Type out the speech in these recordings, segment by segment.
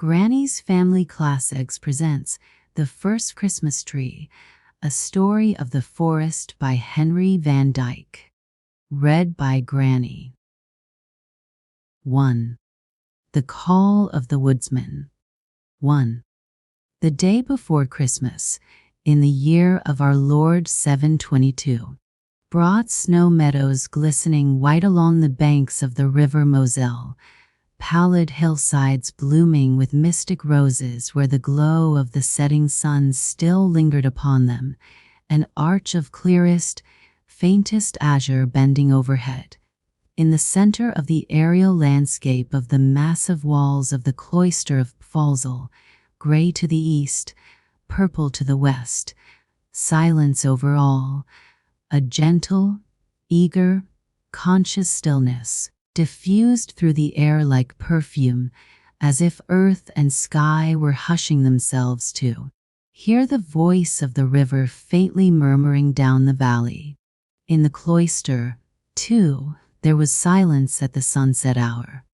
Granny's Family Classics presents The First Christmas Tree, a story of the forest by Henry Van Dyke. Read by Granny. 1. The Call of the Woodsman. 1. The day before Christmas, in the year of our Lord 722, broad snow meadows glistening white along the banks of the river Moselle, pallid hillsides blooming with mystic roses where the glow of the setting sun still lingered upon them, an arch of clearest, faintest azure bending overhead. In the center of the aerial landscape of the massive walls of the cloister of Pfalzel, gray to the east, purple to the west, silence over all, a gentle, eager, conscious stillness, diffused through the air like perfume, as if earth and sky were hushing themselves to hear the voice of the river faintly murmuring down the valley. In the cloister, too, there was silence at the sunset hour.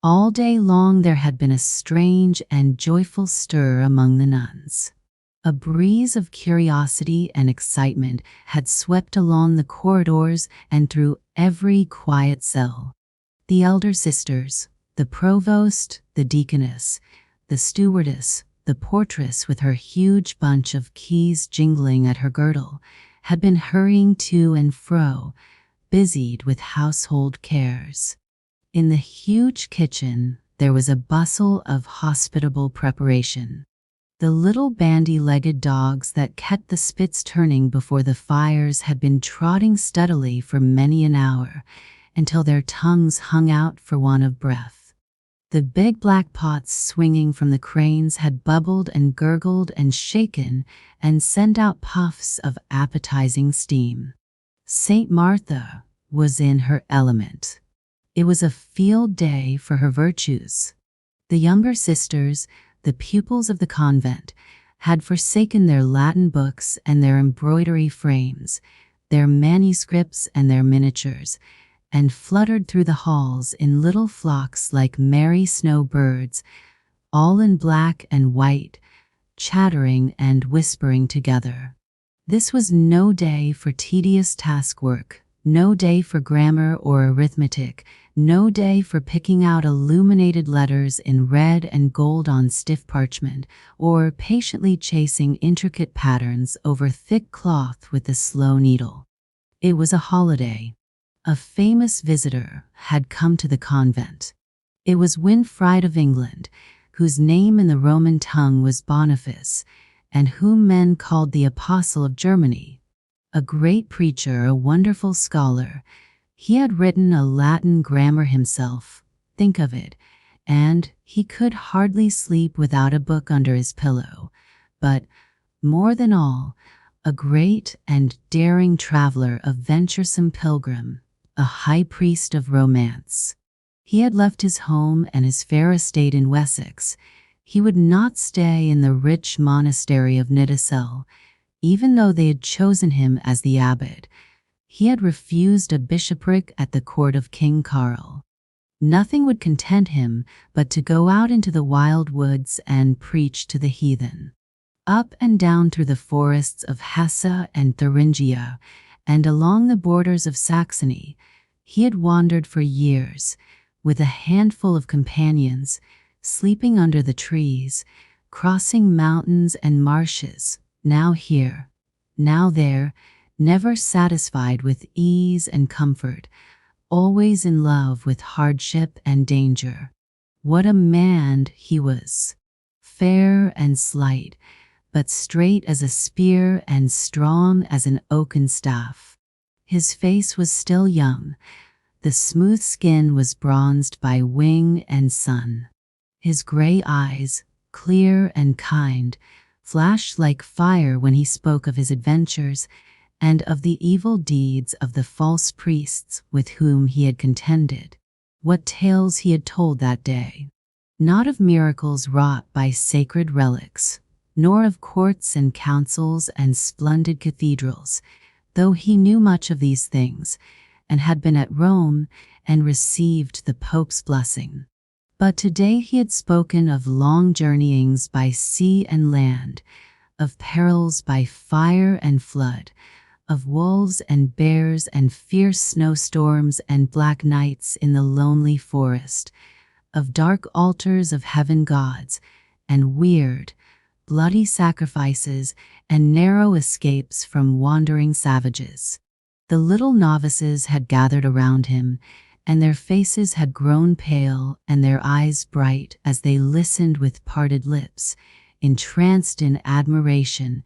All day long there had been a strange and joyful stir among the nuns. A breeze of curiosity and excitement had swept along the corridors and through every quiet cell. The elder sisters, the provost, the deaconess, the stewardess, the portress with her huge bunch of keys jingling at her girdle, had been hurrying to and fro, busied with household cares. In the huge kitchen, there was a bustle of hospitable preparation. The little bandy-legged dogs that kept the spits turning before the fires had been trotting steadily for many an hour, until their tongues hung out for want of breath. The big black pots swinging from the cranes had bubbled and gurgled and shaken and sent out puffs of appetizing steam. Saint Martha was in her element. It was a field day for her virtues. The younger sisters, the pupils of the convent, had forsaken their Latin books and their embroidery frames, their manuscripts and their miniatures, and fluttered through the halls in little flocks like merry snowbirds, all in black and white, chattering and whispering together. This was no day for tedious task-work, no day for grammar or arithmetic, no day for picking out illuminated letters in red and gold on stiff parchment, or patiently chasing intricate patterns over thick cloth with the slow needle. It was a holiday. A famous visitor had come to the convent. It was Winfried of England, whose name in the Roman tongue was Boniface, and whom men called the Apostle of Germany. A great preacher, a wonderful scholar, he had written a Latin grammar himself, think of it, and he could hardly sleep without a book under his pillow. But, more than all, a great and daring traveler, a venturesome pilgrim, a high priest of romance. He had left his home and his fair estate in Wessex. He would not stay in the rich monastery of Nidasel, even though they had chosen him as the abbot. He had refused a bishopric at the court of King Carl. Nothing would content him but to go out into the wild woods and preach to the heathen. Up and down through the forests of Hesse and Thuringia, and along the borders of Saxony, he had wandered for years, with a handful of companions, sleeping under the trees, crossing mountains and marshes, now here, now there, never satisfied with ease and comfort, always in love with hardship and danger. What a man he was! Fair and slight, but straight as a spear and strong as an oaken staff. His face was still young. The smooth skin was bronzed by wing and sun. His gray eyes, clear and kind, flashed like fire when he spoke of his adventures and of the evil deeds of the false priests with whom he had contended. What tales he had told that day! Not of miracles wrought by sacred relics, nor of courts and councils and splendid cathedrals, though he knew much of these things, and had been at Rome and received the Pope's blessing. But today he had spoken of long journeyings by sea and land, of perils by fire and flood, of wolves and bears and fierce snowstorms and black nights in the lonely forest, of dark altars of heaven gods and weird, bloody sacrifices and narrow escapes from wandering savages. The little novices had gathered around him, and their faces had grown pale and their eyes bright as they listened with parted lips, entranced in admiration,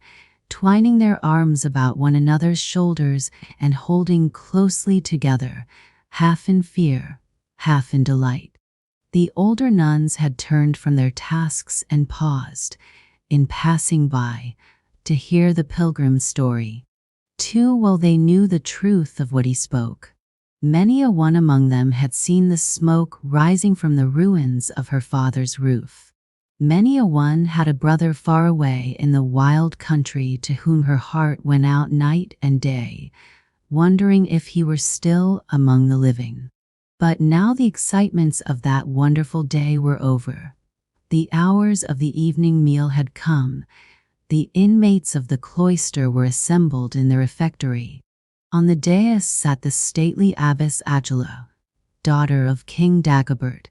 twining their arms about one another's shoulders and holding closely together, half in fear, half in delight. The older nuns had turned from their tasks and paused, in passing by, to hear the pilgrim's story. Too well they knew the truth of what he spoke. Many a one among them had seen the smoke rising from the ruins of her father's roof. Many a one had a brother far away in the wild country to whom her heart went out night and day, wondering if he were still among the living. But now the excitements of that wonderful day were over. The hours of the evening meal had come. The inmates of the cloister were assembled in the refectory. On the dais sat the stately Abbess Agila, daughter of King Dagobert,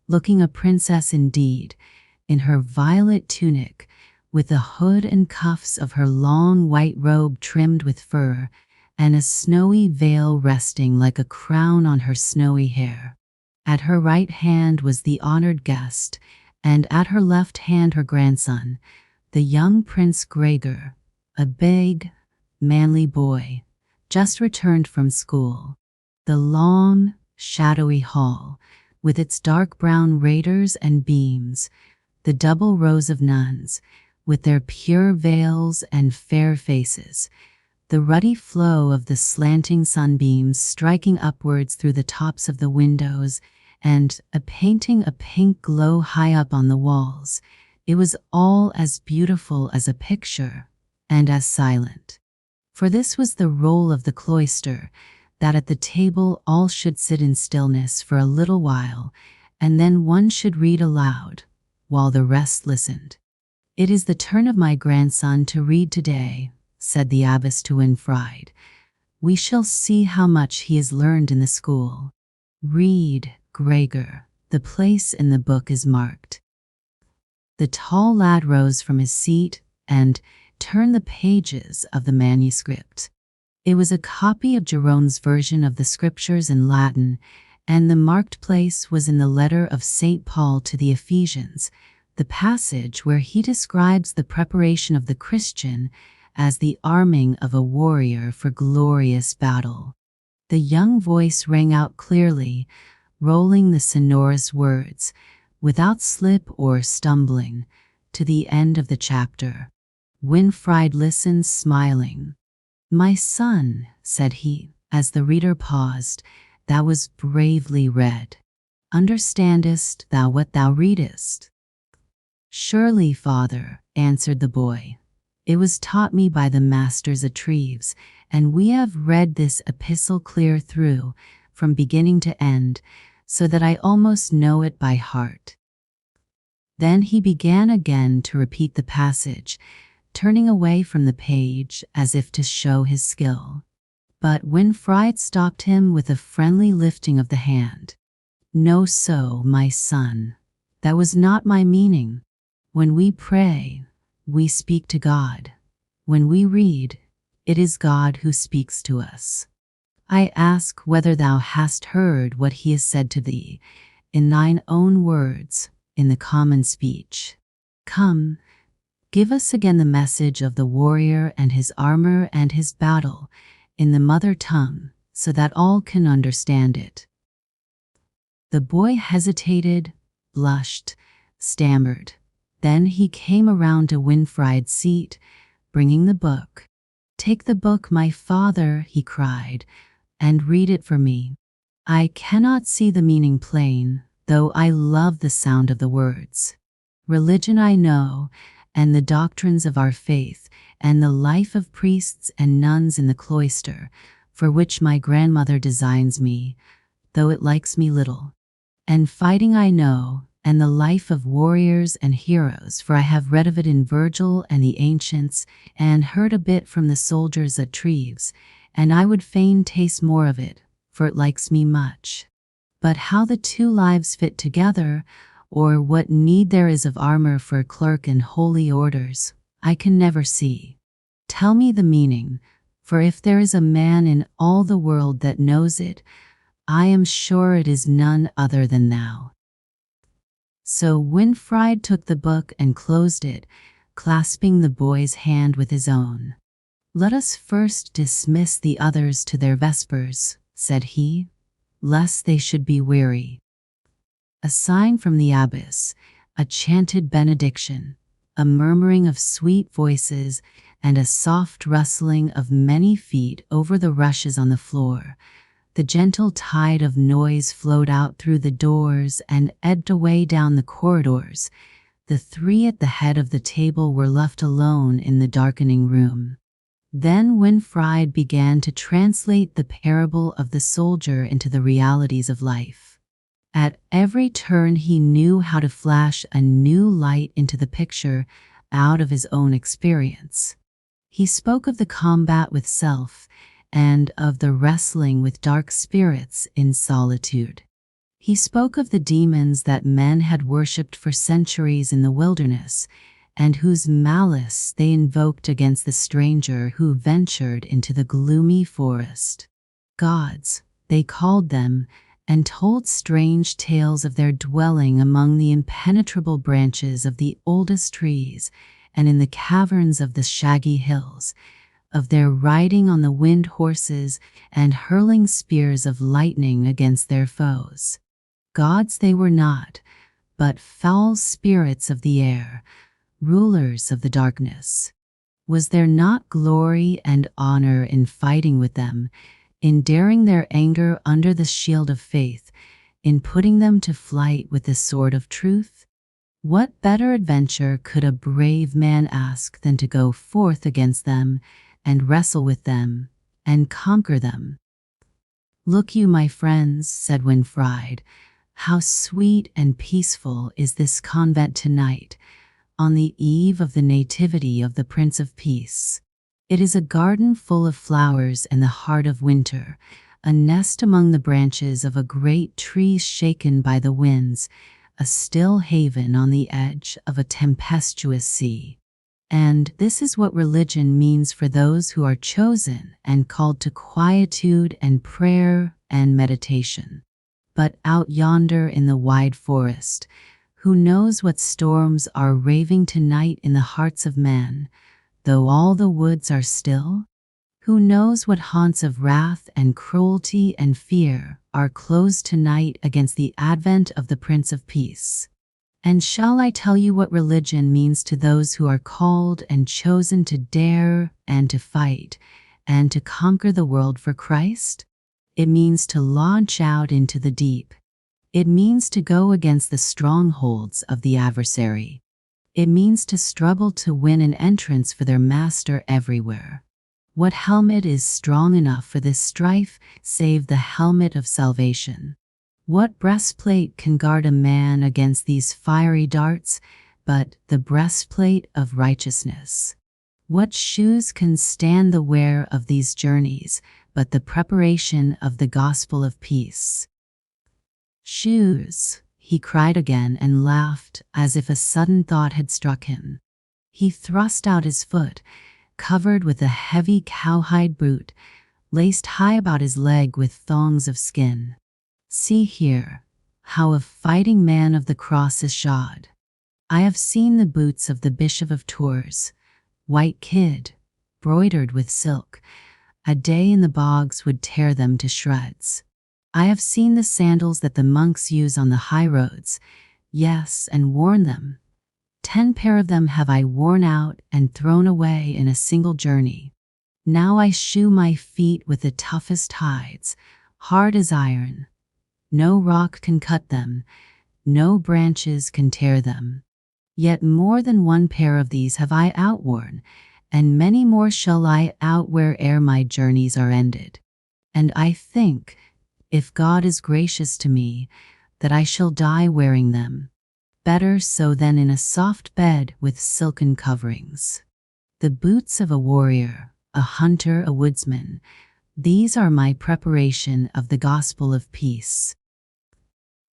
looking a princess indeed, in her violet tunic, with the hood and cuffs of her long white robe trimmed with fur, and a snowy veil resting like a crown on her snowy hair. At her right hand was the honored guest, and at her left hand her grandson, the young Prince Gregor, a big, manly boy, just returned from school. The long, shadowy hall, with its dark brown raters and beams, the double rows of nuns, with their pure veils and fair faces, the ruddy flow of the slanting sunbeams striking upwards through the tops of the windows, and painting a pink glow high up on the walls. It was all as beautiful as a picture, and as silent. For this was the role of the cloister, that at the table all should sit in stillness for a little while, and then one should read aloud, while the rest listened. "It is the turn of my grandson to read today," said the abbess to Winfried. "We shall see how much he has learned in the school. Read, Gregor, the place in the book is marked." The tall lad rose from his seat and turned the pages of the manuscript. It was a copy of Jerome's version of the scriptures in Latin, and the marked place was in the letter of St. Paul to the Ephesians, the passage where he describes the preparation of the Christian as the arming of a warrior for glorious battle. The young voice rang out clearly, rolling the sonorous words, without slip or stumbling, to the end of the chapter. Winfried listened, smiling. "My son," said he, as the reader paused, "thou was bravely read. Understandest thou what thou readest?" "Surely, father," answered the boy. "It was taught me by the masters at Treves, and we have read this epistle clear through, from beginning to end, so that I almost know it by heart." Then he began again to repeat the passage, turning away from the page as if to show his skill. But Winfried stopped him with a friendly lifting of the hand. "No, so, my son. That was not my meaning. When we pray, we speak to God. When we read, it is God who speaks to us. I ask whether thou hast heard what he has said to thee, in thine own words, in the common speech. Come, give us again the message of the warrior and his armor and his battle, in the mother tongue, so that all can understand it." The boy hesitated, blushed, stammered. Then he came around to Winfried's seat, bringing the book. "Take the book, my father," he cried, "and read it for me. I cannot see the meaning plain, though I love the sound of the words. Religion I know, and the doctrines of our faith, and the life of priests and nuns in the cloister, for which my grandmother designs me, though it likes me little. And fighting I know, and the life of warriors and heroes, for I have read of it in Virgil and the ancients, and heard a bit from the soldiers at Treves, and I would fain taste more of it, for it likes me much. But how the two lives fit together, or what need there is of armor for a clerk in holy orders, I can never see. Tell me the meaning, for if there is a man in all the world that knows it, I am sure it is none other than thou. So Winfried took the book and closed it, clasping the boy's hand with his own. Let us first dismiss the others to their vespers, said he, lest they should be weary. A sign from the abbess, a chanted benediction, a murmuring of sweet voices, and a soft rustling of many feet over the rushes on the floor. The gentle tide of noise flowed out through the doors and ebbed away down the corridors. The three at the head of the table were left alone in the darkening room. Then Winfried began to translate the parable of the soldier into the realities of life. At every turn he knew how to flash a new light into the picture out of his own experience. He spoke of the combat with self, and of the wrestling with dark spirits in solitude. He spoke of the demons that men had worshipped for centuries in the wilderness, and whose malice they invoked against the stranger who ventured into the gloomy forest. Gods, they called them, and told strange tales of their dwelling among the impenetrable branches of the oldest trees and in the caverns of the shaggy hills, of their riding on the wind horses and hurling spears of lightning against their foes. Gods they were not, but foul spirits of the air, rulers of the darkness. Was there not glory and honor in fighting with them, in daring their anger under the shield of faith, in putting them to flight with the sword of truth? What better adventure could a brave man ask than to go forth against them, and wrestle with them, and conquer them? Look you, my friends, said Winfried, how sweet and peaceful is this convent tonight, on the eve of the nativity of the Prince of Peace. It is a garden full of flowers in the heart of winter, a nest among the branches of a great tree shaken by the winds, a still haven on the edge of a tempestuous sea. And this is what religion means for those who are chosen and called to quietude and prayer and meditation. But out yonder in the wide forest, who knows what storms are raving tonight in the hearts of men, though all the woods are still? Who knows what haunts of wrath and cruelty and fear are closed tonight against the advent of the Prince of Peace? And shall I tell you what religion means to those who are called and chosen to dare and to fight and to conquer the world for Christ? It means to launch out into the deep. It means to go against the strongholds of the adversary. It means to struggle to win an entrance for their master everywhere. What helmet is strong enough for this strife save the helmet of salvation? What breastplate can guard a man against these fiery darts but the breastplate of righteousness? What shoes can stand the wear of these journeys but the preparation of the gospel of peace? Shoes, he cried again and laughed as if a sudden thought had struck him. He thrust out his foot, covered with a heavy cowhide boot, laced high about his leg with thongs of skin. See here, how a fighting man of the cross is shod. I have seen the boots of the Bishop of Tours, white kid, broidered with silk. A day in the bogs would tear them to shreds. I have seen the sandals that the monks use on the high roads, yes, and worn them. 10 pair of them have I worn out and thrown away in a single journey. Now I shoe my feet with the toughest hides, hard as iron. No rock can cut them, no branches can tear them. Yet more than 1 pair of these have I outworn, and many more shall I outwear ere my journeys are ended. And I think, if God is gracious to me, that I shall die wearing them. Better so than in a soft bed with silken coverings. The boots of a warrior, a hunter, a woodsman, these are my preparation of the gospel of peace.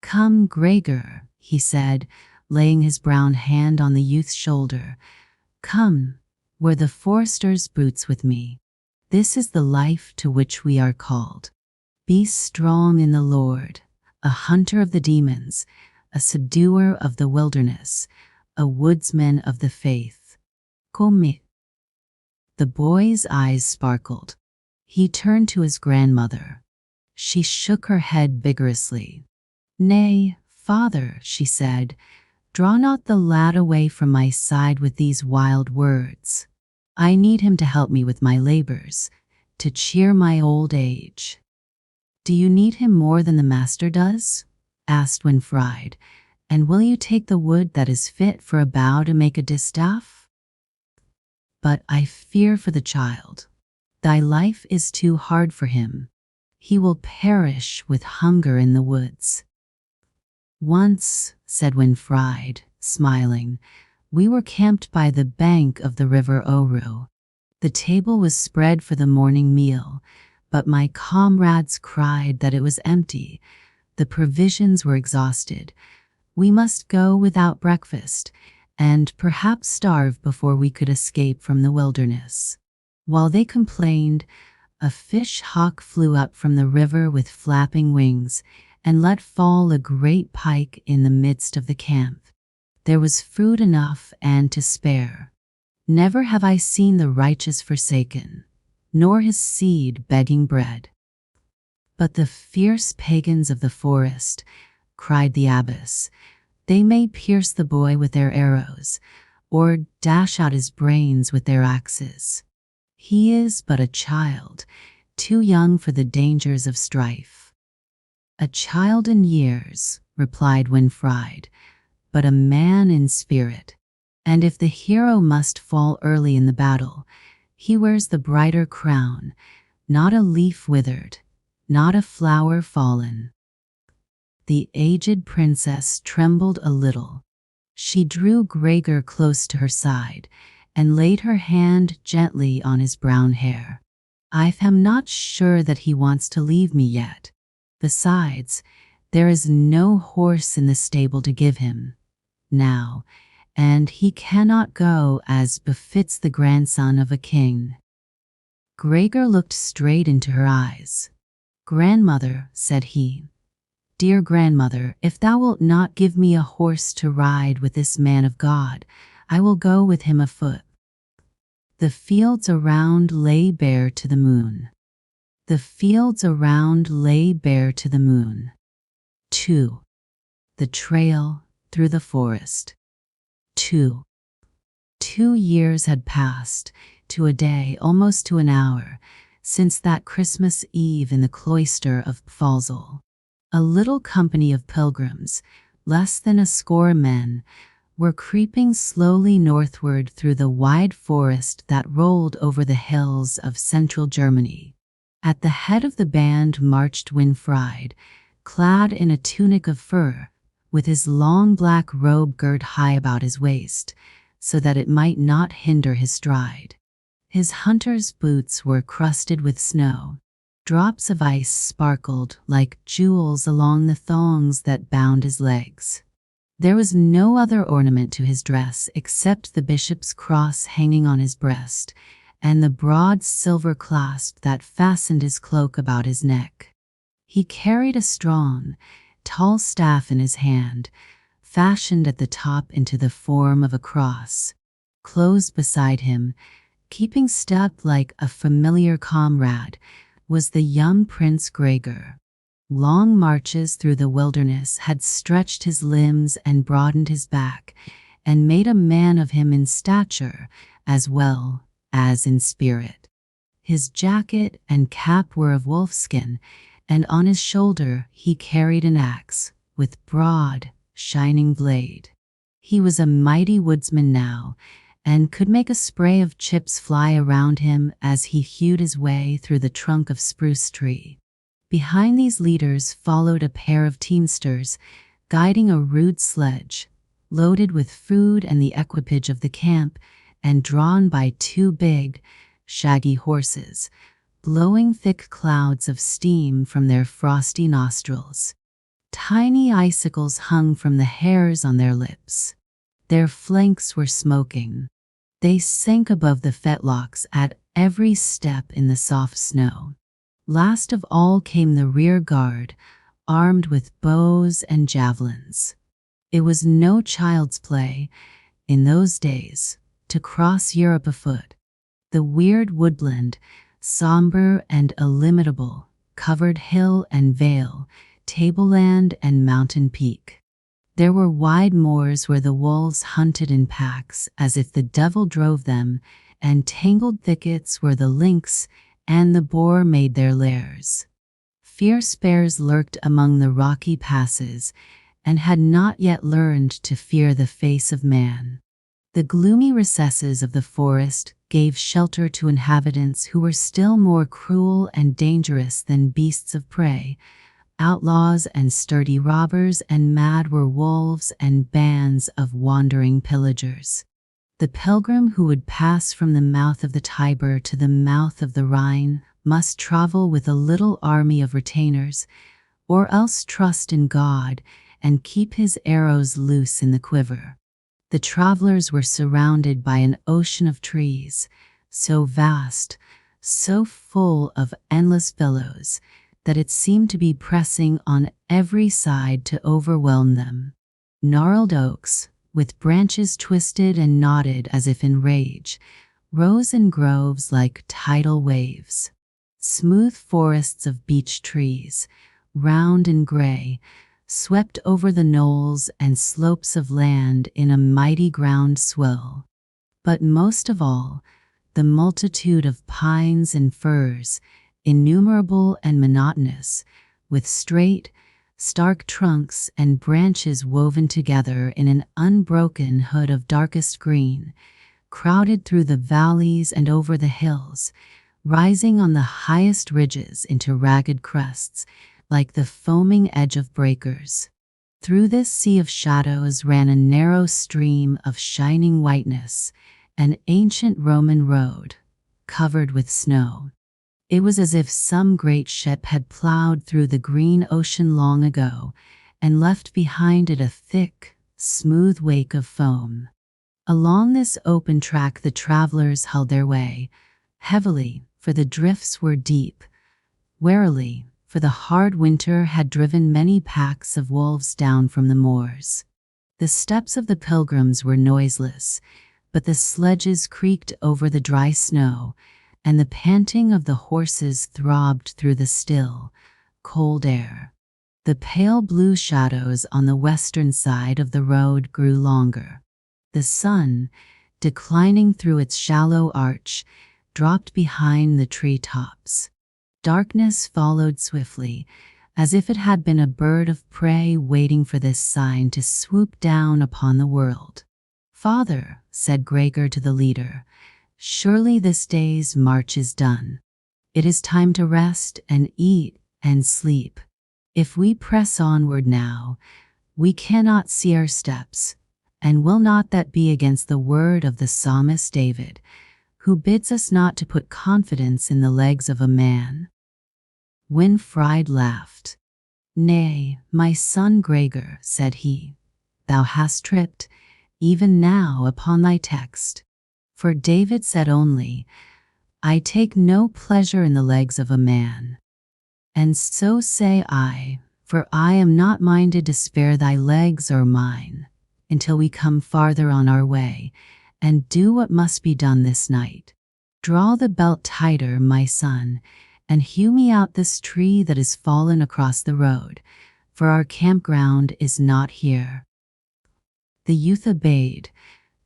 Come, Gregor, he said, laying his brown hand on the youth's shoulder. Come, wear the forester's boots with me. This is the life to which we are called. Be strong in the Lord, a hunter of the demons, a subduer of the wilderness, a woodsman of the faith. Come. The boy's eyes sparkled. He turned to his grandmother. She shook her head vigorously. Nay, father, she said, draw not the lad away from my side with these wild words. I need him to help me with my labors, to cheer my old age. Do you need him more than the master does? Asked Winfried, and will you take the wood that is fit for a bough to make a distaff? But I fear for the child. Thy life is too hard for him. He will perish with hunger in the woods. Once, said Winfried, smiling, we were camped by the bank of the river Oru. The table was spread for the morning meal, but my comrades cried that it was empty. The provisions were exhausted. We must go without breakfast, and perhaps starve before we could escape from the wilderness. While they complained, a fish hawk flew up from the river with flapping wings and let fall a great pike in the midst of the camp. There was food enough and to spare. Never have I seen the righteous forsaken, nor his seed begging bread. But the fierce pagans of the forest, cried the abbess, they may pierce the boy with their arrows, or dash out his brains with their axes. He is but a child, too young for the dangers of strife. A child in years, replied Winfried, but a man in spirit. And if the hero must fall early in the battle, he wears the brighter crown, not a leaf withered, not a flower fallen. The aged princess trembled a little. She drew Gregor close to her side and laid her hand gently on his brown hair. I am not sure that he wants to leave me yet. Besides, there is no horse in the stable to give him now, and he cannot go as befits the grandson of a king. Gregor looked straight into her eyes. Grandmother, said he, dear grandmother, if thou wilt not give me a horse to ride with this man of God, I will go with him afoot. The fields around lay bare to the moon. The fields around lay bare to the moon. 2. The trail through the forest. 2. 2 years had passed, to a day, almost to an hour, since that Christmas Eve in the cloister of Pfalzel. A little company of pilgrims, less than a score men, were creeping slowly northward through the wide forest that rolled over the hills of central Germany. At the head of the band marched Winfried, clad in a tunic of fur, with his long black robe girt high about his waist, so that it might not hinder his stride. His hunter's boots were crusted with snow. Drops of ice sparkled like jewels along the thongs that bound his legs. There was no other ornament to his dress except the bishop's cross hanging on his breast and the broad silver clasp that fastened his cloak about his neck. He carried a strong, tall staff in his hand, fashioned at the top into the form of a cross. Close beside him, keeping step like a familiar comrade, was the young Prince Gregor. Long marches through the wilderness had stretched his limbs and broadened his back, and made a man of him in stature as well as in spirit. His jacket and cap were of wolfskin, and on his shoulder he carried an axe with broad, shining blade. He was a mighty woodsman now, and could make a spray of chips fly around him as he hewed his way through the trunk of spruce tree. Behind these leaders followed a pair of teamsters, guiding a rude sledge, loaded with food and the equipage of the camp, and drawn by two big, shaggy horses, blowing thick clouds of steam from their frosty nostrils. Tiny icicles hung from the hairs on their lips. Their flanks were smoking. They sank above the fetlocks at every step in the soft snow. Last of all came the rear guard, armed with bows and javelins. It was no child's play, in those days, to cross Europe afoot. The weird woodland, somber and illimitable, covered hill and vale, tableland and mountain peak. There were wide moors where the wolves hunted in packs as if the devil drove them, and tangled thickets where the lynx and the boar made their lairs. Fierce bears lurked among the rocky passes and had not yet learned to fear the face of man. The gloomy recesses of the forest gave shelter to inhabitants who were still more cruel and dangerous than beasts of prey, outlaws and sturdy robbers, and mad were wolves and bands of wandering pillagers. The pilgrim who would pass from the mouth of the Tiber to the mouth of the Rhine must travel with a little army of retainers, or else trust in God and keep his arrows loose in the quiver. The travelers were surrounded by an ocean of trees, so vast, so full of endless billows, that it seemed to be pressing on every side to overwhelm them. Gnarled oaks, with branches twisted and knotted as if in rage, rose in groves like tidal waves. Smooth forests of beech trees, round and gray, swept over the knolls and slopes of land in a mighty ground swell. But most of all, the multitude of pines and firs, innumerable and monotonous, with straight, stark trunks and branches woven together in an unbroken hood of darkest green, crowded through the valleys and over the hills, rising on the highest ridges into ragged crests, like the foaming edge of breakers. Through this sea of shadows ran a narrow stream of shining whiteness, an ancient Roman road, covered with snow. It was as if some great ship had plowed through the green ocean long ago and left behind it a thick, smooth wake of foam. Along this open track the travelers held their way, heavily, for the drifts were deep, warily, for the hard winter had driven many packs of wolves down from the moors. The steps of the pilgrims were noiseless, but the sledges creaked over the dry snow, and the panting of the horses throbbed through the still, cold air. The pale blue shadows on the western side of the road grew longer. The sun, declining through its shallow arch, dropped behind the tree-tops. Darkness followed swiftly, as if it had been a bird of prey waiting for this sign to swoop down upon the world. "Father," said Gregor to the leader, "surely this day's march is done. It is time to rest and eat and sleep. If we press onward now, we cannot see our steps, and will not that be against the word of the psalmist David, who bids us not to put confidence in the legs of a man?" Winfried laughed. "Nay, my son Gregor," said he, "thou hast tripped, even now, upon thy text. For David said only, 'I take no pleasure in the legs of a man.' And so say I, for I am not minded to spare thy legs or mine, until we come farther on our way, and do what must be done this night. Draw the belt tighter, my son, and hew me out this tree that is fallen across the road, for our campground is not here." The youth obeyed.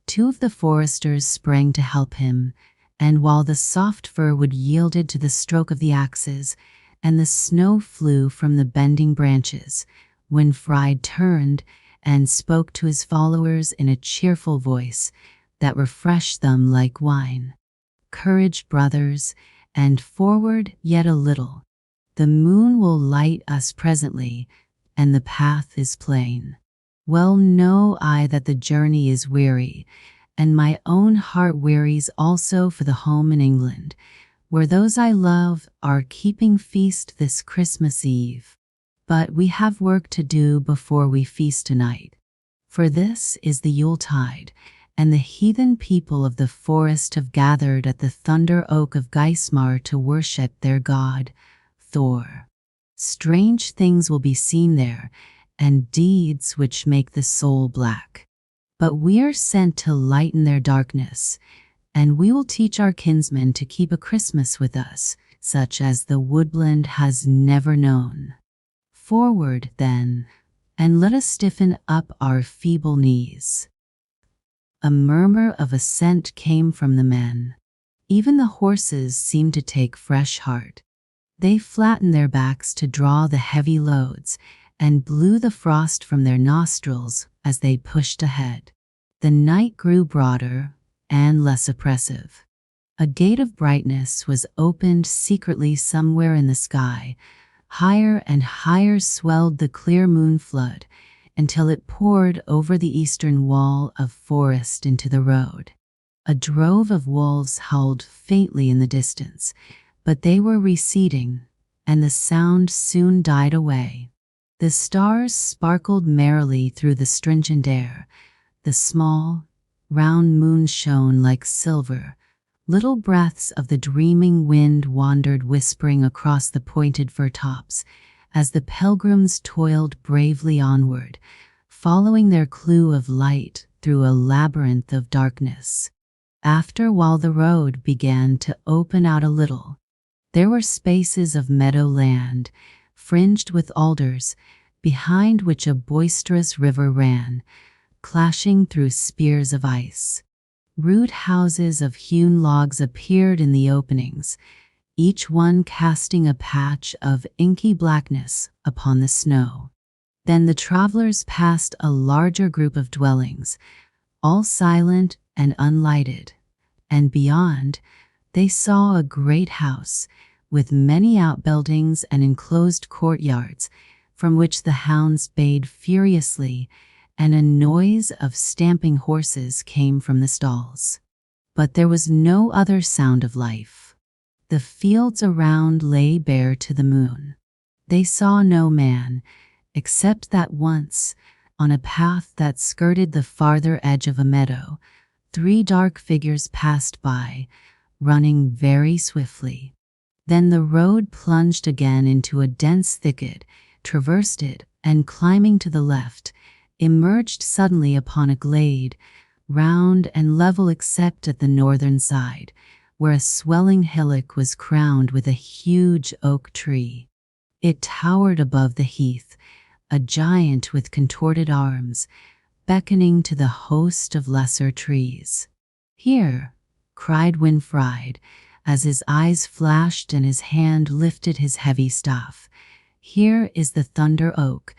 Two of the foresters sprang to help him, and while the soft fir wood yielded to the stroke of the axes, and the snow flew from the bending branches, Winfried turned and spoke to his followers in a cheerful voice that refreshed them like wine. "Courage, brothers, and forward yet a little. The moon will light us presently, and the path is plain. Well know I that the journey is weary, and my own heart wearies also for the home in England, where those I love are keeping feast this Christmas Eve. But we have work to do before we feast tonight. For this is the Yuletide, and the heathen people of the forest have gathered at the thunder oak of Geismar to worship their god, Thor. Strange things will be seen there, and deeds which make the soul black. But we are sent to lighten their darkness, and we will teach our kinsmen to keep a Christmas with us, such as the woodland has never known. Forward, then, and let us stiffen up our feeble knees. A murmur of assent came from the men. Even the horses seemed to take fresh heart. They flattened their backs to draw the heavy loads, and blew the frost from their nostrils as they pushed ahead. The night grew broader and less oppressive. A gate of brightness was opened secretly somewhere in the sky. Higher and higher swelled the clear moon flood, until it poured over the eastern wall of forest into the road. A drove of wolves howled faintly in the distance, but they were receding, and the sound soon died away. The stars sparkled merrily through the stringent air. The small, round moon shone like silver. Little breaths of the dreaming wind wandered whispering across the pointed fir tops as the pilgrims toiled bravely onward, following their clue of light through a labyrinth of darkness. After a while the road began to open out a little. There were spaces of meadow land, fringed with alders, behind which a boisterous river ran, clashing through spears of ice. Rude houses of hewn logs appeared in the openings, each one casting a patch of inky blackness upon the snow. Then the travelers passed a larger group of dwellings, all silent and unlighted, and beyond they saw a great house with many outbuildings and enclosed courtyards, from which the hounds bayed furiously, and a noise of stamping horses came from the stalls. But there was no other sound of life. The fields around lay bare to the moon. They saw no man, except that once, on a path that skirted the farther edge of a meadow, 3 dark figures passed by, running very swiftly. Then the road plunged again into a dense thicket, traversed it, and climbing to the left, emerged suddenly upon a glade, round and level except at the northern side, where a swelling hillock was crowned with a huge oak tree. It towered above the heath, a giant with contorted arms, beckoning to the host of lesser trees. "Here," cried Winfried, as his eyes flashed and his hand lifted his heavy staff. "Here is the thunder oak,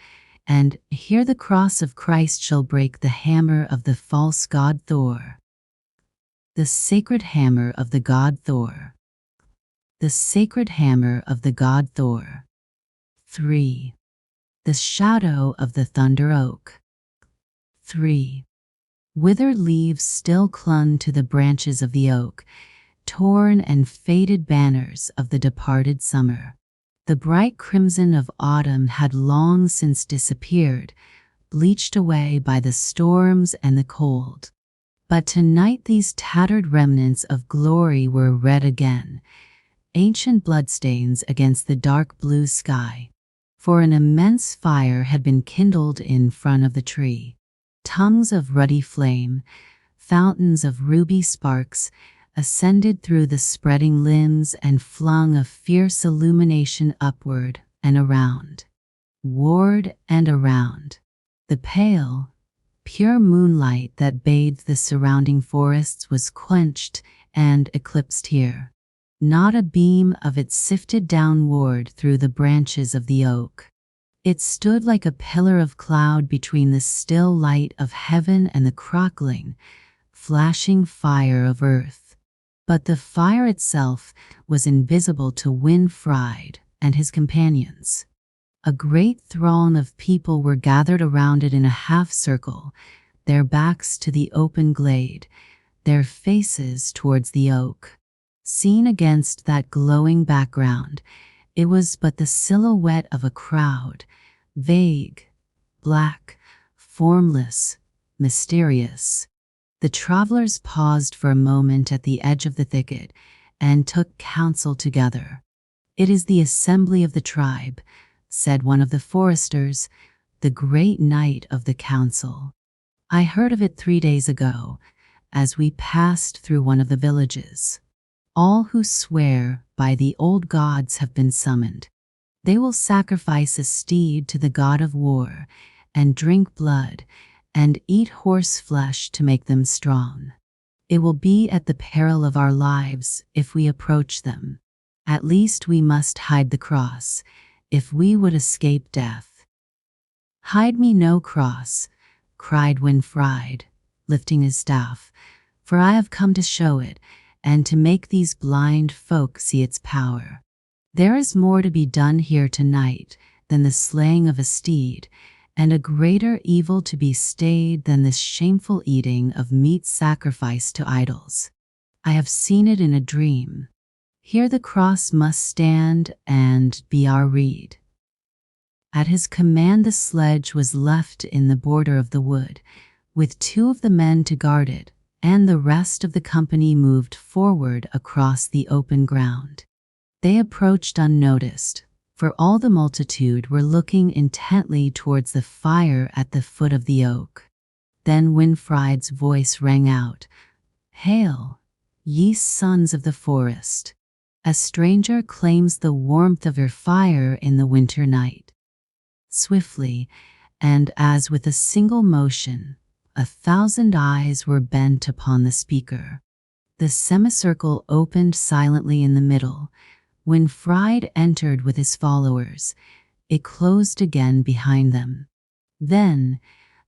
and here the cross of Christ shall break the hammer of the false god Thor." The sacred hammer of the god Thor. The sacred hammer of the god Thor. 3. The shadow of the thunder oak. 3. Withered leaves still clung to the branches of the oak, torn and faded banners of the departed summer. The bright crimson of autumn had long since disappeared, bleached away by the storms and the cold. But tonight these tattered remnants of glory were red again, ancient bloodstains against the dark blue sky. For an immense fire had been kindled in front of the tree. Tongues of ruddy flame, fountains of ruby sparks, ascended through the spreading limbs and flung a fierce illumination upward and around. Ward and around. The pale, pure moonlight that bathed the surrounding forests was quenched and eclipsed here. Not a beam of it sifted downward through the branches of the oak. It stood like a pillar of cloud between the still light of heaven and the crackling, flashing fire of earth. But the fire itself was invisible to Winfried and his companions. A great throng of people were gathered around it in a half-circle, their backs to the open glade, their faces towards the oak. Seen against that glowing background, it was but the silhouette of a crowd, vague, black, formless, mysterious. The travelers paused for a moment at the edge of the thicket and took counsel together. "It is the assembly of the tribe," said one of the foresters, "the great night of the council. I heard of it 3 days ago, as we passed through one of the villages. All who swear by the old gods have been summoned. They will sacrifice a steed to the god of war, and drink blood, and eat horse flesh to make them strong. It will be at the peril of our lives if we approach them. At least we must hide the cross, if we would escape death." "Hide me no cross," cried Winfried, lifting his staff, "for I have come to show it, and to make these blind folk see its power. There is more to be done here tonight than the slaying of a steed, and a greater evil to be stayed than this shameful eating of meat sacrificed to idols. I have seen it in a dream. Here the cross must stand and be our rede." At his command the sledge was left in the border of the wood, with 2 of the men to guard it, and the rest of the company moved forward across the open ground. They approached unnoticed, for all the multitude were looking intently towards the fire at the foot of the oak. Then Winfried's voice rang out, "Hail, ye sons of the forest! A stranger claims the warmth of your fire in the winter night." Swiftly, and as with a single motion, 1,000 eyes were bent upon the speaker. The semicircle opened silently in the middle. Winfried entered with his followers. It closed again behind them. Then,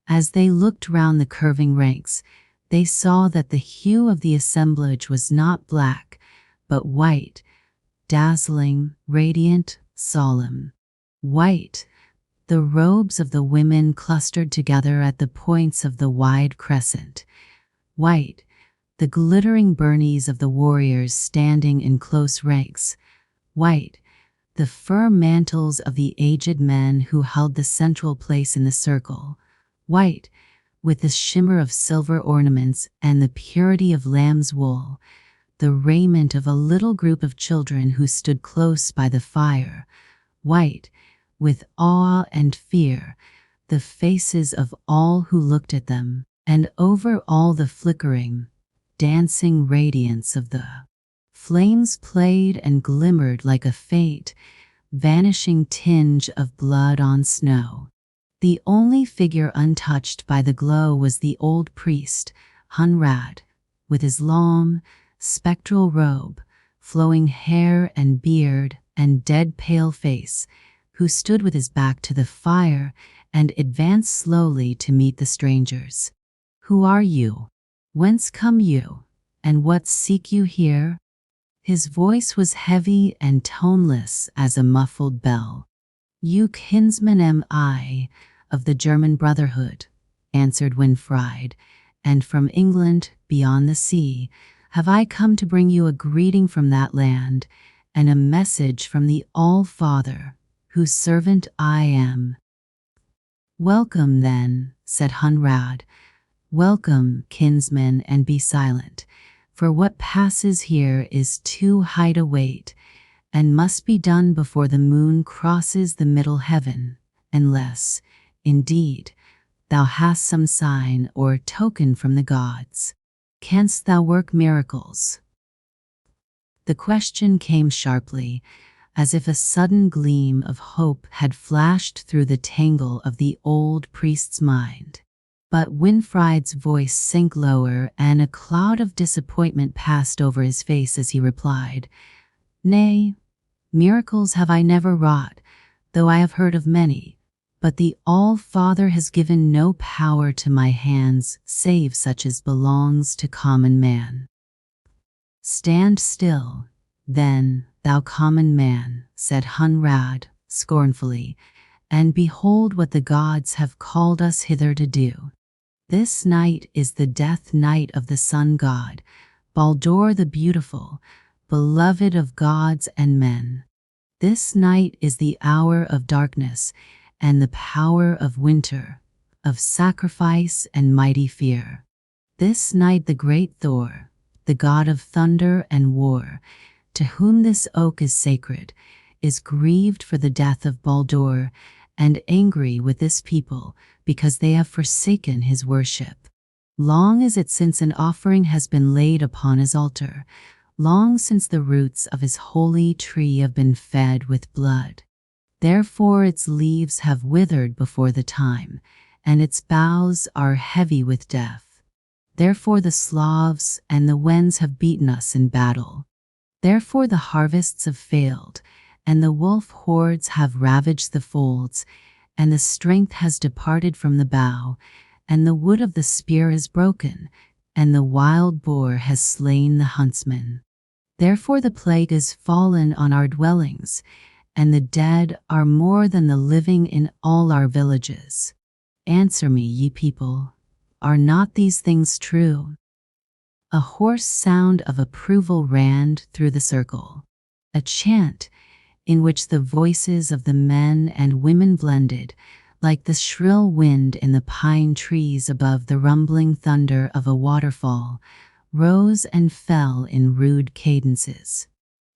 as they looked round the curving ranks, they saw that the hue of the assemblage was not black, but white, dazzling, radiant, solemn. White, the robes of the women clustered together at the points of the wide crescent. White, the glittering burnies of the warriors standing in close ranks. White, the fur mantles of the aged men who held the central place in the circle. White, with the shimmer of silver ornaments and the purity of lamb's wool, the raiment of a little group of children who stood close by the fire. White, with awe and fear, the faces of all who looked at them, and over all the flickering, dancing radiance of the flames played and glimmered like a faint, vanishing tinge of blood on snow. The only figure untouched by the glow was the old priest, Henry, with his long, spectral robe, flowing hair and beard and dead pale face, who stood with his back to the fire and advanced slowly to meet the strangers. "Who are you? Whence come you? And what seek you here?" His voice was heavy and toneless as a muffled bell. "You kinsmen am I, of the German Brotherhood," answered Winfried, "and from England, beyond the sea, have I come to bring you a greeting from that land, and a message from the All-Father, whose servant I am." "Welcome, then," said Henry. "Welcome, kinsmen, and be silent, for what passes here is too high to wait, and must be done before the moon crosses the middle heaven, unless, indeed, thou hast some sign or token from the gods. Canst thou work miracles?" The question came sharply, as if a sudden gleam of hope had flashed through the tangle of the old priest's mind. But Winfried's voice sank lower, and a cloud of disappointment passed over his face as he replied, "Nay, miracles have I never wrought, though I have heard of many, but the All-Father has given no power to my hands save such as belongs to common man. Stand still, Then, thou common man, said Hunrad scornfully, and behold what the gods have called us hither to do. This night is the death night of the sun god, Baldur the beautiful, beloved of gods and men. This night is the hour of darkness and the power of winter, of sacrifice and mighty fear. This night the great Thor, the god of thunder and war, to whom this oak is sacred, is grieved for the death of Baldur and angry with this people because they have forsaken his worship. Long is it since an offering has been laid upon his altar, long since the roots of his holy tree have been fed with blood. Therefore its leaves have withered before the time, and its boughs are heavy with death. Therefore the Slavs and the Wends have beaten us in battle. Therefore the harvests have failed, and the wolf hordes have ravaged the folds, and the strength has departed from the bow, and the wood of the spear is broken, and the wild boar has slain the huntsman. Therefore the plague is fallen on our dwellings, and the dead are more than the living in all our villages. Answer me, ye people, are not these things true? A hoarse sound of approval ran through the circle, a chant in which the voices of the men and women blended, like the shrill wind in the pine trees above the rumbling thunder of a waterfall, rose and fell in rude cadences.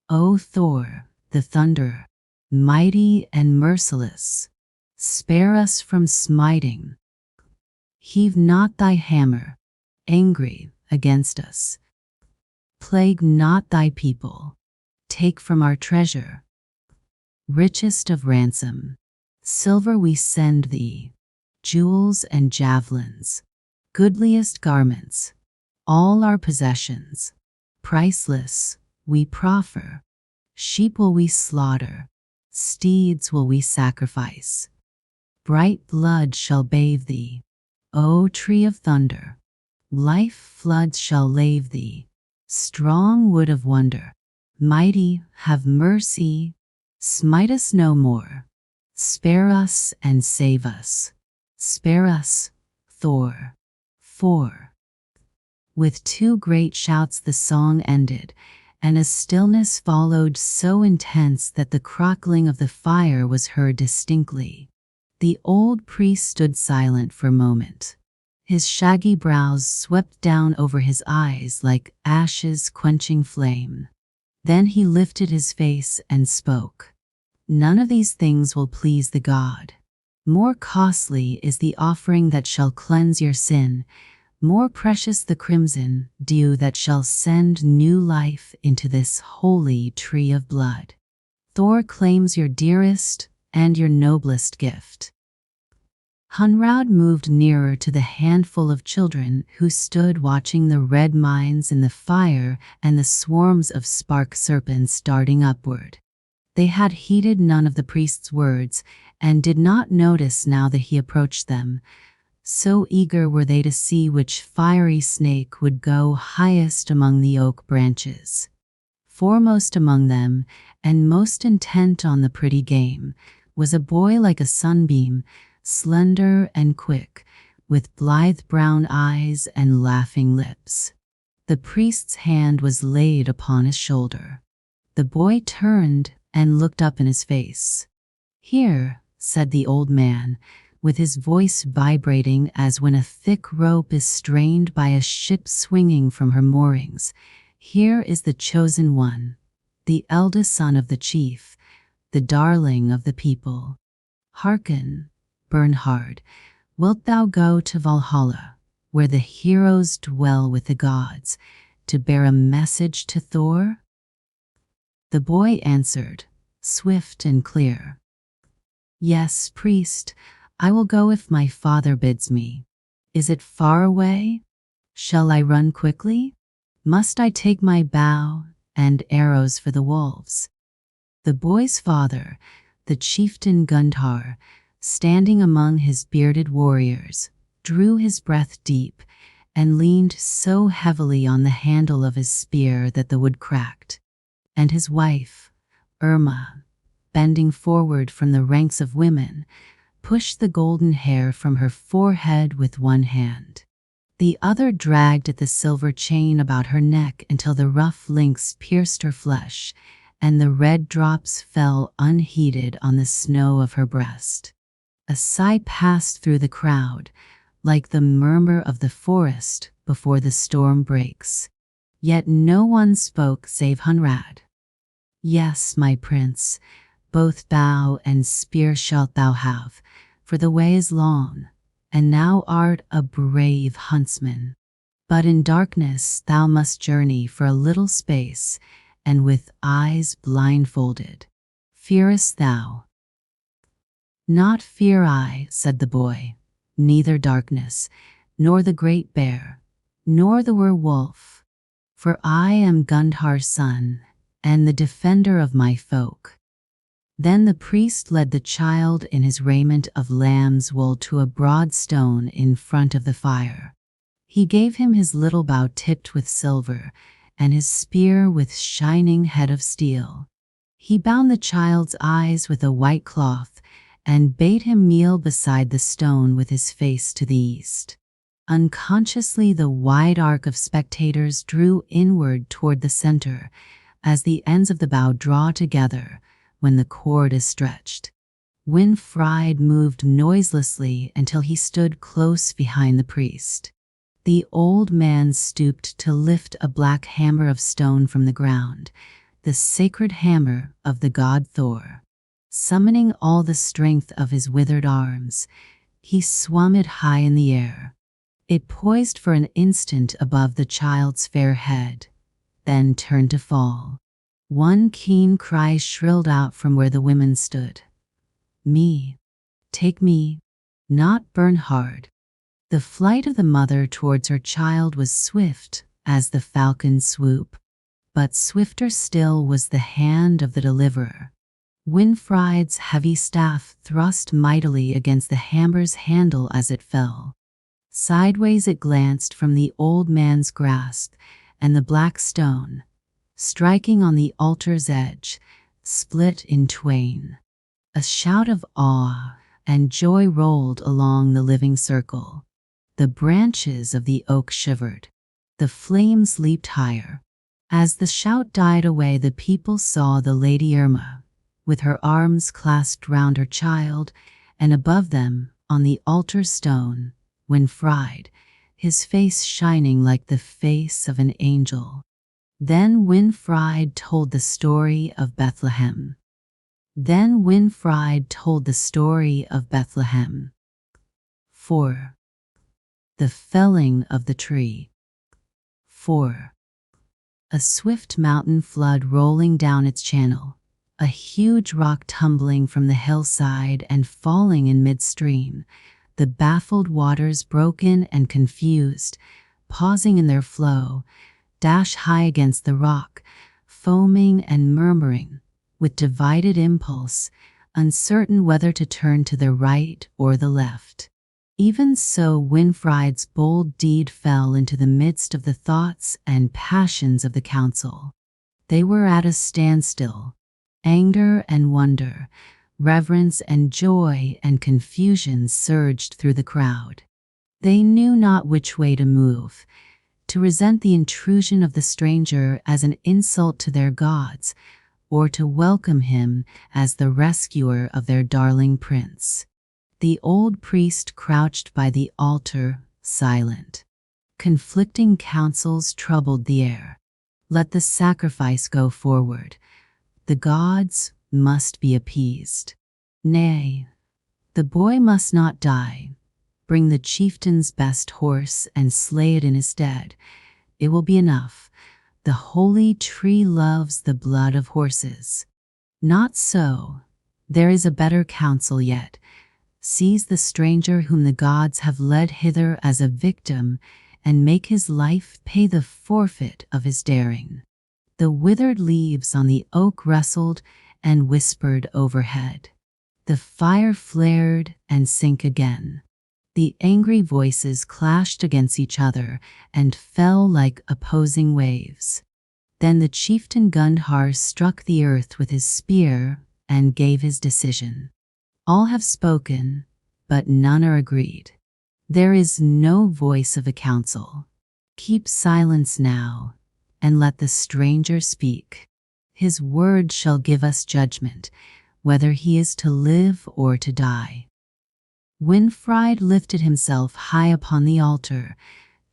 O Thor, the thunderer, mighty and merciless, spare us from smiting. Heave not thy hammer, angry, against us. Plague not thy people. Take from our treasure, richest of ransom, silver we send thee, jewels and javelins, goodliest garments, all our possessions, priceless, we proffer. Sheep will we slaughter, steeds will we sacrifice. Bright blood shall bathe thee, O tree of thunder. Life floods shall lave thee, strong wood of wonder. Mighty, have mercy, smite us no more. Spare us and save us. Spare us, Thor. 4. With two great shouts the song ended, and a stillness followed so intense that the crackling of the fire was heard distinctly. The old priest stood silent for a moment. His shaggy brows swept down over his eyes like ashes quenching flame. Then he lifted his face and spoke. None of these things will please the God. More costly is the offering that shall cleanse your sin, more precious the crimson dew that shall send new life into this holy tree of blood. Thor claims your dearest and your noblest gift. Hunrad moved nearer to the handful of children who stood watching the red mines in the fire and the swarms of spark serpents darting upward. They had heeded none of the priest's words and did not notice now that he approached them. So eager were they to see which fiery snake would go highest among the oak branches. Foremost among them, and most intent on the pretty game, was a boy like a sunbeam, slender and quick, with blithe brown eyes and laughing lips. The priest's hand was laid upon his shoulder. The boy turned and looked up in his face. "Here," said the old man, with his voice vibrating as when a thick rope is strained by a ship swinging from her moorings. "Here is the chosen one, the eldest son of the chief, the darling of the people. Hearken, Bernhard, wilt thou go to Valhalla, where the heroes dwell with the gods, to bear a message to Thor?" The boy answered, swift and clear, "Yes, priest, I will go if my father bids me. Is it far away? Shall I run quickly? Must I take my bow and arrows for the wolves?" The boy's father, the chieftain Gundhar, standing among his bearded warriors, drew his breath deep and leaned so heavily on the handle of his spear that the wood cracked. and his wife, Irma, bending forward from the ranks of women, pushed the golden hair from her forehead with one hand. The other dragged at the silver chain about her neck until the rough links pierced her flesh, and the red drops fell unheeded on the snow of her breast. A sigh passed through the crowd, like the murmur of the forest before the storm breaks. Yet no one spoke save Hunrad. "Yes, my prince, both bow and spear shalt thou have, for the way is long, and thou art a brave huntsman. But in darkness thou must journey for a little space, and with eyes blindfolded. Fearest thou?" "Not fear I," said the boy, "neither darkness, nor the great bear, nor the werewolf, for I am Gundhar's son, and the defender of my folk." Then the priest led the child in his raiment of lamb's wool to a broad stone in front of the fire. He gave him his little bow tipped with silver, and his spear with shining head of steel. He bound the child's eyes with a white cloth, and bade him kneel beside the stone with his face to the east. Unconsciously, the wide arc of spectators drew inward toward the center, as the ends of the bow draw together when the cord is stretched. Winfried moved noiselessly until he stood close behind the priest. The old man stooped to lift a black hammer of stone from the ground, the sacred hammer of the god Thor. Summoning all the strength of his withered arms, he swung it high in the air. It poised for an instant above the child's fair head, then turned to fall. One keen cry shrilled out from where the women stood. "Me, take me, not Bernhard." The flight of the mother towards her child was swift as the falcon's swoop, but swifter still was the hand of the deliverer. Winfried's heavy staff thrust mightily against the hammer's handle as it fell. Sideways it glanced from the old man's grasp, and the black stone, striking on the altar's edge, split in twain. A shout of awe and joy rolled along the living circle. The branches of the oak shivered. The flames leaped higher. As the shout died away, the people saw the Lady Irma, with her arms clasped round her child, and above them, on the altar stone, Winfried, his face shining like the face of an angel. Then Winfried told the story of Bethlehem. 4. The felling of the tree. 4. A swift mountain flood rolling down its channel, a huge rock tumbling from the hillside and falling in midstream. The baffled waters, broken and confused, pausing in their flow, dash high against the rock, foaming and murmuring, with divided impulse, uncertain whether to turn to the right or the left. Even so, Winfried's bold deed fell into the midst of the thoughts and passions of the council. They were at a standstill. Anger and wonder, reverence and joy and confusion surged through the crowd. They knew not which way to move, to resent the intrusion of the stranger as an insult to their gods, or to welcome him as the rescuer of their darling prince. The old priest crouched by the altar, silent. Conflicting counsels troubled the air. Let the sacrifice go forward. The gods must be appeased. Nay, the boy must not die. Bring the chieftain's best horse and slay it in his stead. It will be enough. The holy tree loves the blood of horses. Not so. There is a better counsel yet. Seize the stranger whom the gods have led hither as a victim, and make his life pay the forfeit of his daring. The withered leaves on the oak rustled and whispered overhead. The fire flared and sank again. The angry voices clashed against each other and fell like opposing waves. Then the chieftain Gundhar struck the earth with his spear and gave his decision. All have spoken, but none are agreed. There is no voice of a council. Keep silence now, and let the stranger speak. His word shall give us judgment, whether he is to live or to die. Winfried lifted himself high upon the altar,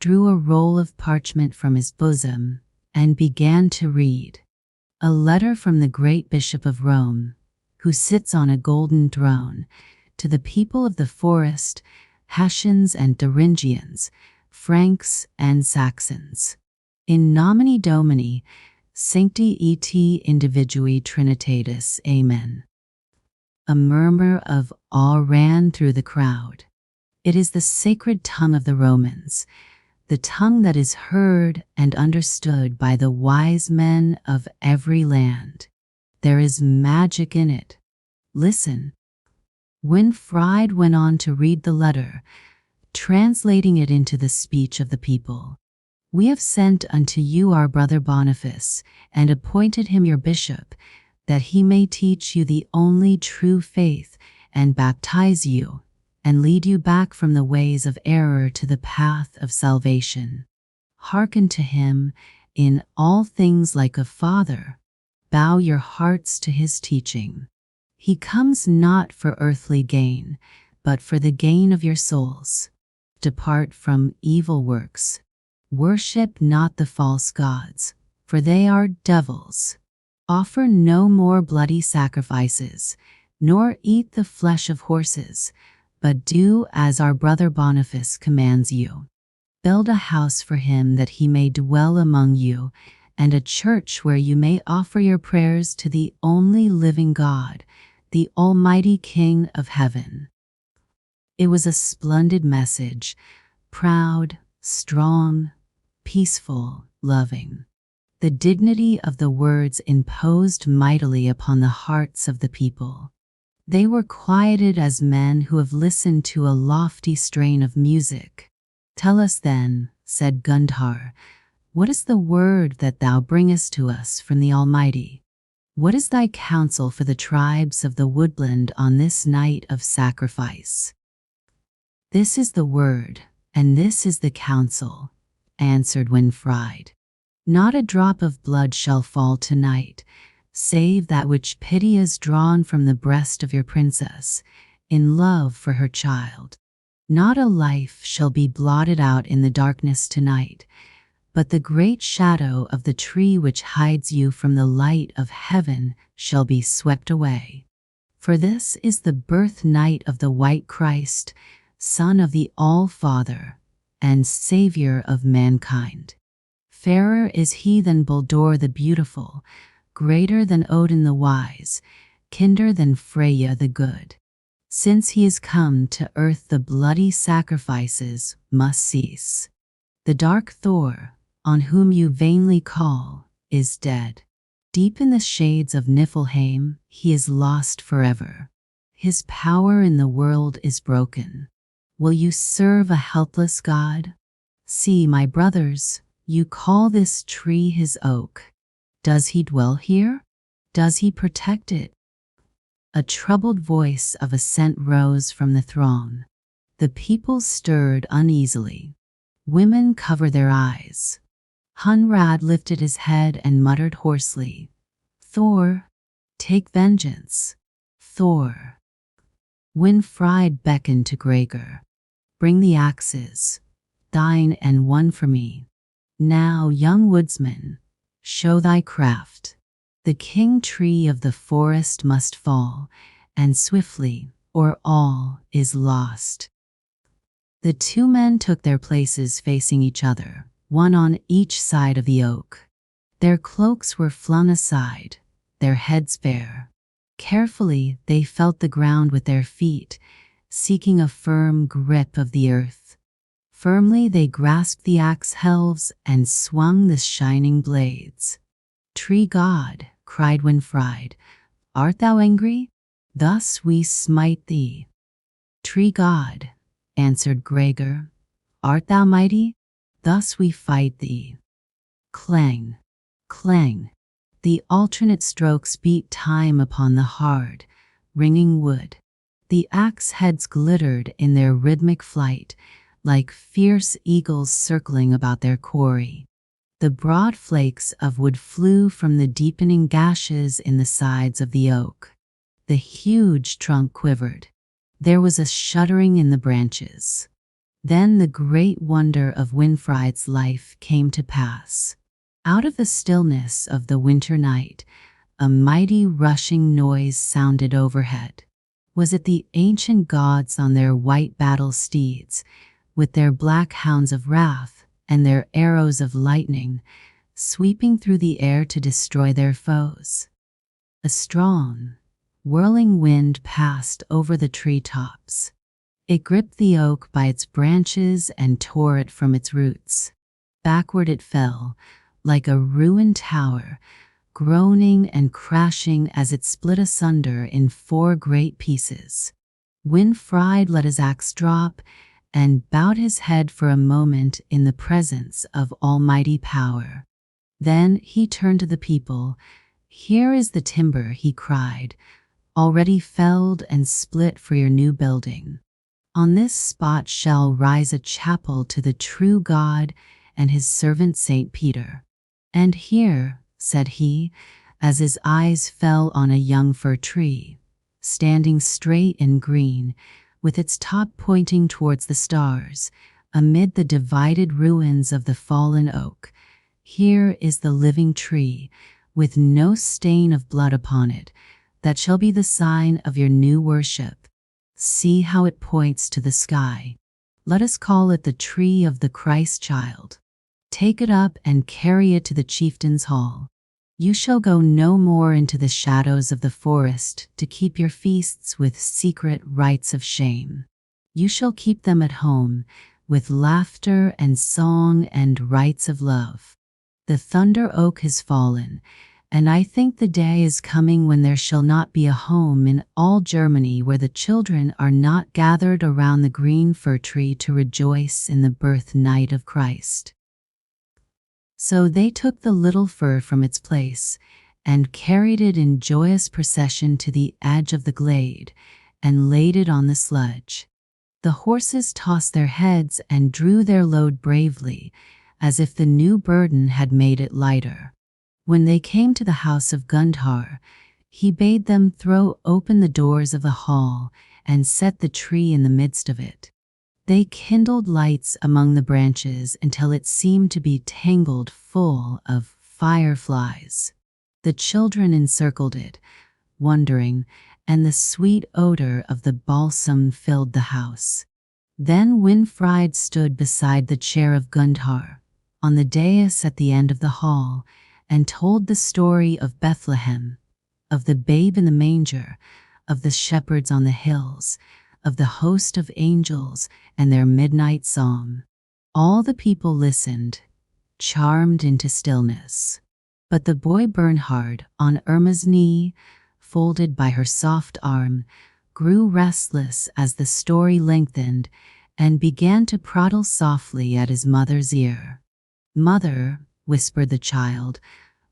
drew a roll of parchment from his bosom, and began to read. A letter from the great Bishop of Rome, who sits on a golden throne, to the people of the forest, Hessians and Thuringians, Franks and Saxons. In nomine Domini, Sancti et individui Trinitatis. Amen. A murmur of awe ran through the crowd. It is the sacred tongue of the Romans, the tongue that is heard and understood by the wise men of every land. There is magic in it. Listen. Winfried went on to read the letter, translating it into the speech of the people. We have sent unto you our brother Boniface, and appointed him your bishop, that he may teach you the only true faith, and baptize you, and lead you back from the ways of error to the path of salvation. Hearken to him in all things like a father. Bow your hearts to his teaching. He comes not for earthly gain, but for the gain of your souls. Depart from evil works. Worship not the false gods, for they are devils. Offer no more bloody sacrifices, nor eat the flesh of horses, but do as our brother Boniface commands you. Build a house for him that he may dwell among you, and a church where you may offer your prayers to the only living God, the Almighty King of heaven. It was a splendid message, proud, strong, peaceful, loving. The dignity of the words imposed mightily upon the hearts of the people. They were quieted as men who have listened to a lofty strain of music. Tell us then, said Gundhar, what is the word that thou bringest to us from the Almighty? What is thy counsel for the tribes of the woodland on this night of sacrifice? This is the word, and this is the counsel, answered Winfried. Not a drop of blood shall fall tonight, save that which pity is drawn from the breast of your princess, in love for her child. Not a life shall be blotted out in the darkness tonight, but the great shadow of the tree which hides you from the light of heaven shall be swept away. For this is the birth night of the white Christ, Son of the All-Father, and Savior of mankind. Fairer is he than Baldur the beautiful, greater than Odin the wise, kinder than Freya the good. Since he is come to earth, the bloody sacrifices must cease. The dark Thor, on whom you vainly call, is dead. Deep in the shades of Niflheim, he is lost forever. His power in the world is broken. Will you serve a helpless God? See, my brothers, you call this tree his oak. Does he dwell here? Does he protect it? A troubled voice of assent rose from the throng. The people stirred uneasily. Women covered their eyes. Hunrad lifted his head and muttered hoarsely, Thor, take vengeance. Thor. Winfried beckoned to Gregor. Bring the axes, thine and one for me. Now, young woodsman, show thy craft. The king tree of the forest must fall, and swiftly, or all is lost. The two men took their places facing each other, one on each side of the oak. Their cloaks were flung aside, their heads bare. Carefully they felt the ground with their feet, seeking a firm grip of the earth. Firmly they grasped the axe helves and swung the shining blades. Tree God, cried Winfried, art thou angry? Thus we smite thee. Tree God, answered Gregor, art thou mighty? Thus we fight thee. Clang, Clang! The alternate strokes beat time upon the hard, ringing wood. The axe heads glittered in their rhythmic flight, like fierce eagles circling about their quarry. The broad flakes of wood flew from the deepening gashes in the sides of the oak. The huge trunk quivered. There was a shuddering in the branches. Then the great wonder of Winfried's life came to pass. Out of the stillness of the winter night, a mighty rushing noise sounded overhead. Was it the ancient gods on their white battle steeds, with their black hounds of wrath and their arrows of lightning, sweeping through the air to destroy their foes? A strong, whirling wind passed over the treetops. It gripped the oak by its branches and tore it from its roots. Backward it fell, like a ruined tower, groaning and crashing as it split asunder in 4 great pieces. Winfried let his axe drop and bowed his head for a moment in the presence of almighty power. Then he turned to the people. "Here is the timber," he cried, "already felled and split for your new building. On this spot shall rise a chapel to the true God and his servant Saint Peter. And here," said he, as his eyes fell on a young fir tree, standing straight and green, with its top pointing towards the stars, amid the divided ruins of the fallen oak, "here is the living tree, with no stain of blood upon it, that shall be the sign of your new worship. See how it points to the sky. Let us call it the tree of the Christ child. Take it up and carry it to the chieftain's hall. You shall go no more into the shadows of the forest to keep your feasts with secret rites of shame. You shall keep them at home, with laughter and song and rites of love. The thunder oak has fallen, and I think the day is coming when there shall not be a home in all Germany where the children are not gathered around the green fir tree to rejoice in the birth night of Christ." So they took the little fir from its place and carried it in joyous procession to the edge of the glade and laid it on the sledge. The horses tossed their heads and drew their load bravely, as if the new burden had made it lighter. When they came to the house of Gundhar, he bade them throw open the doors of the hall and set the tree in the midst of it. They kindled lights among the branches until it seemed to be tangled full of fireflies. The children encircled it, wondering, and the sweet odor of the balsam filled the house. Then Winfried stood beside the chair of Gundhar, on the dais at the end of the hall, and told the story of Bethlehem, of the babe in the manger, of the shepherds on the hills, of the host of angels and their midnight psalm. All the people listened, charmed into stillness. But the boy Bernhard, on Irma's knee, folded by her soft arm, grew restless as the story lengthened and began to prattle softly at his mother's ear. "Mother," whispered the child,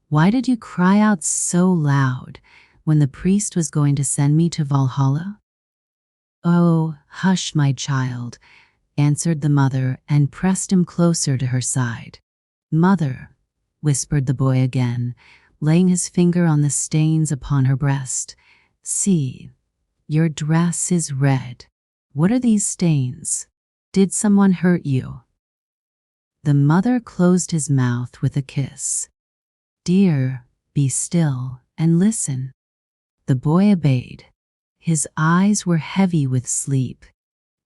"why did you cry out so loud when the priest was going to send me to Valhalla?" "Oh, hush, my child," answered the mother and pressed him closer to her side. "Mother," whispered the boy again, laying his finger on the stains upon her breast, "see, your dress is red. What are these stains? Did someone hurt you?" The mother closed his mouth with a kiss. "Dear, be still and listen." The boy obeyed. His eyes were heavy with sleep,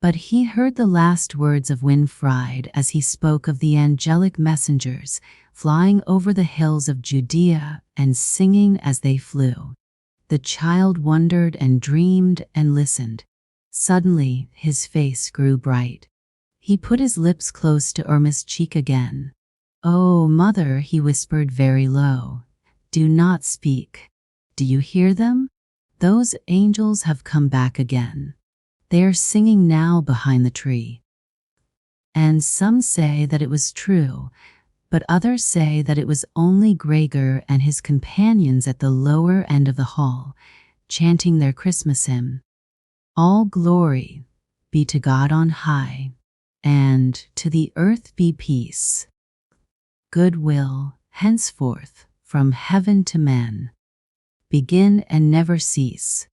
but he heard the last words of Winfried as he spoke of the angelic messengers flying over the hills of Judea and singing as they flew. The child wondered and dreamed and listened. Suddenly, his face grew bright. He put his lips close to Irma's cheek again. "Oh, mother," he whispered very low, "do not speak. Do you hear them? Those angels have come back again. They are singing now behind the tree." And some say that it was true, but others say that it was only Gregor and his companions at the lower end of the hall, chanting their Christmas hymn. All glory be to God on high, and to the earth be peace, goodwill henceforth from heaven to men, begin and never cease.